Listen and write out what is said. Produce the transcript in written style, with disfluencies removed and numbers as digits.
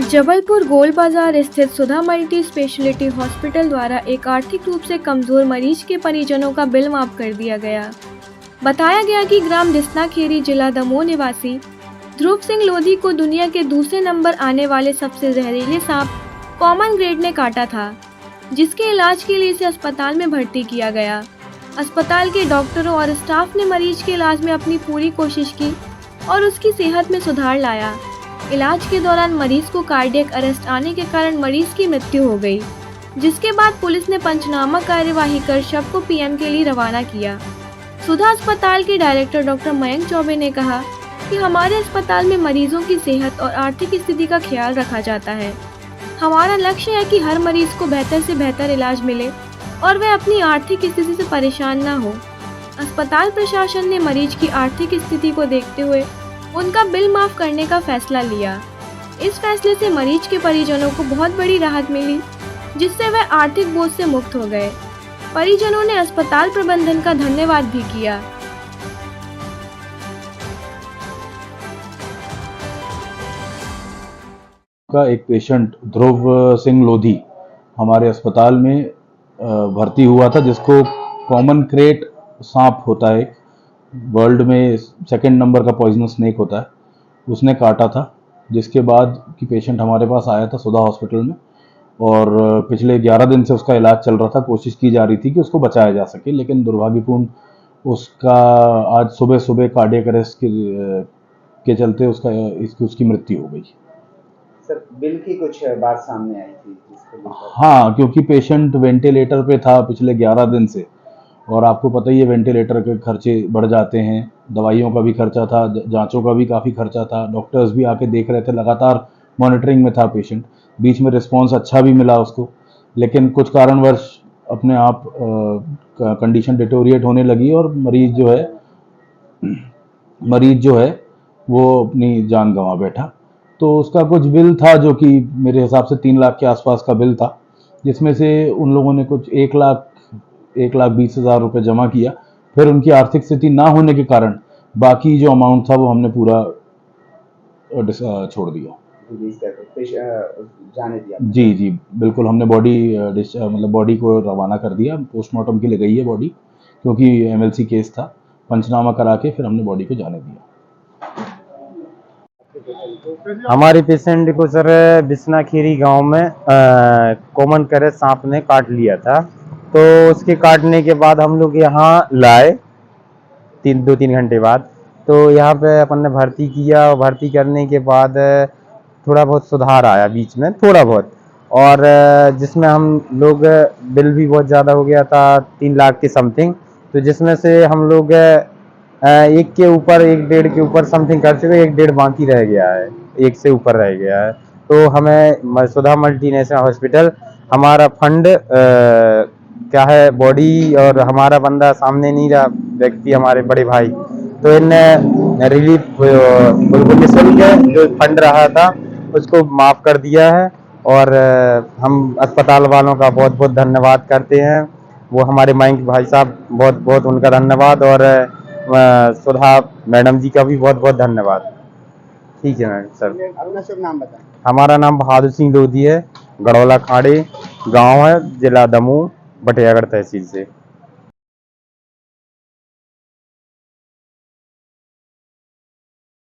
जबलपुर गोल बाजार स्थित सुधा multi speciality hospital द्वारा एक आर्थिक रूप से कमजोर मरीज के परिजनों का बिल माफ कर दिया गया। बताया गया कि ग्राम दिसनाखेरी जिला दमोह निवासी ध्रुव सिंह लोधी को दुनिया के दूसरे नंबर आने वाले सबसे जहरीले सांप कॉमन ग्रेड ने काटा था, जिसके इलाज के लिए इसे अस्पताल में भर्ती किया गया। अस्पताल के डॉक्टरों और स्टाफ ने मरीज के इलाज में अपनी पूरी कोशिश की और उसकी सेहत में सुधार लाया। इलाज के दौरान मरीज को कार्डियक अरेस्ट आने के कारण मरीज की मृत्यु हो गई, जिसके बाद पुलिस ने पंचनामा कार्यवाही कर शव को पीएम के लिए रवाना किया। सुधा अस्पताल के डायरेक्टर डॉक्टर मयंक चौबे ने कहा कि हमारे अस्पताल में मरीजों की सेहत और आर्थिक स्थिति का ख्याल रखा जाता है। हमारा लक्ष्य है कि हर मरीज को बेहतर से बेहतर इलाज मिले और वह अपनी आर्थिक स्थिति से परेशान न हो। अस्पताल प्रशासन ने मरीज की आर्थिक स्थिति को देखते हुए उनका बिल माफ करने का फैसला लिया। इस फैसले से मरीज के परिजनों को बहुत बड़ी राहत मिली, जिससे वह आर्थिक बोझ से मुक्त हो गए। परिजनों ने अस्पताल प्रबंधन का धन्यवाद भी किया। का एक पेशेंट ध्रुव सिंह लोधी हमारे अस्पताल में भर्ती हुआ था, जिसको कॉमन क्रेट सांप होता है, वर्ल्ड में सेकंड नंबर का पॉइजनस स्नेक होता है, उसने काटा था। जिसके बाद कि पेशेंट हमारे पास आया था सुधा हॉस्पिटल में और पिछले 11 दिन से उसका इलाज चल रहा था। कोशिश की जा रही थी कि उसको बचाया जा सके, लेकिन दुर्भाग्यपूर्ण उसका आज सुबह सुबह कार्डियक अरेस्ट के चलते उसकी मृत्यु हो गई। सर, बिल की कुछ बात सामने आई थी हाँ, क्योंकि पेशेंट वेंटिलेटर पे था पिछले 11 दिन से, और आपको पता ही है वेंटिलेटर के खर्चे बढ़ जाते हैं। दवाइयों का भी खर्चा था, जांचों का भी काफ़ी खर्चा था, डॉक्टर्स भी आके देख रहे थे, लगातार मॉनिटरिंग में था पेशेंट। बीच में रिस्पांस अच्छा भी मिला उसको, लेकिन कुछ कारणवश अपने आप कंडीशन डिटोरिएट होने लगी और मरीज जो है वो अपनी जान गंवा बैठा। तो उसका कुछ बिल था जो कि मेरे हिसाब से 3 लाख के आसपास का बिल था, जिसमें से उन लोगों ने कुछ 1,20,000 रुपये जमा किया। फिर उनकी आर्थिक स्थिति ना होने के कारण बाकी जो अमाउंट था वो हमने पूरा छोड़ दिया, जाने दिया। जी बिल्कुल, हमने बॉडी को रवाना कर दिया। पोस्टमार्टम के लिए गई है बॉडी, क्योंकि एमएलसी केस था। पंचनामा करा के फिर हमने बॉडी को जाने दिया। हमारे पेशेंट को सर दिसनाखेरी गांव में कॉमन करे सांप ने काट लिया था। तो उसके काटने के बाद हम लोग यहाँ लाए 2-3 घंटे बाद। तो यहाँ पे अपन ने भर्ती किया, और भर्ती करने के बाद थोड़ा बहुत सुधार आया बीच में, थोड़ा बहुत, और जिसमें हम लोग बिल भी बहुत ज़्यादा हो गया था, 3 लाख के समथिंग। तो जिसमें से हम लोग 1.5 के ऊपर समथिंग कर चुके, 1.5 बाकी रह गया है, 1 से ऊपर रह गया है। तो हमें सुधा मल्टीनेशनल हॉस्पिटल हमारा फंड क्या है, बॉडी और हमारा बंदा सामने नहीं रहा, व्यक्ति हमारे बड़े भाई, तो इनने रिलीफ बिल्कुल निःशुल्क जो फंड रहा था उसको माफ़ कर दिया है। और हम अस्पताल वालों का बहुत बहुत धन्यवाद करते हैं। वो हमारे मयंक भाई साहब, बहुत बहुत उनका धन्यवाद, और सुधा मैडम जी का भी बहुत बहुत धन्यवाद। ठीक है मैडम। सर, अपना शुभ नाम बताएं। हमारा नाम बहादुर सिंह लोधी है, गड़ौला खाड़े गांव है, जिला दमोह, बटियागढ़ तहसील से।